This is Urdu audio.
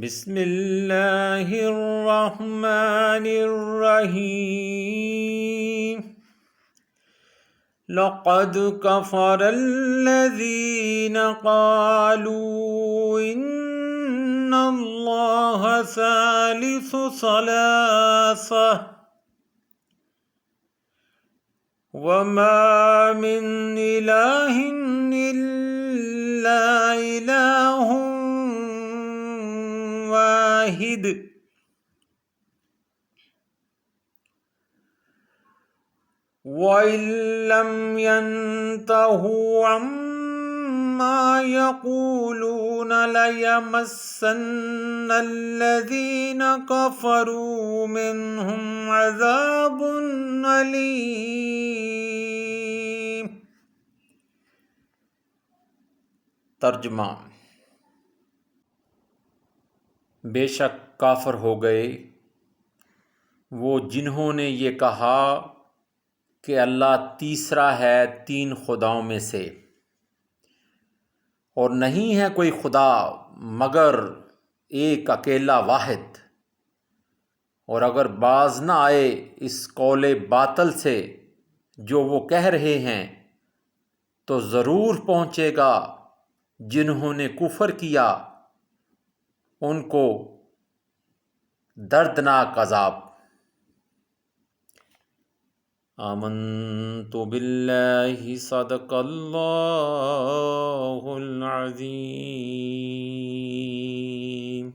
بسم اللہ الرحمن الرحیم لقد كفر الذين قالوا إن الله ثالث ثلاثة وما من إله إلا إله واحد وَإِن لَّمْ يَنْتَهُوا عَمَّا يَقُولُونَ لَيَمَسَّنَّ الَّذِينَ كَفَرُوا مِنْهُمْ عَذَابٌ أَلِيمٌ۔ ترجمہ: بے شک کافر ہو گئے وہ جنہوں نے یہ کہا کہ اللہ تیسرا ہے تین خداؤں میں سے، اور نہیں ہے کوئی خدا مگر ایک اکیلا واحد، اور اگر باز نہ آئے اس قول باطل سے جو وہ کہہ رہے ہیں تو ضرور پہنچے گا جنہوں نے کفر کیا ان کو دردناک عذاب۔ آمنت باللہ صدق اللہ العظیم۔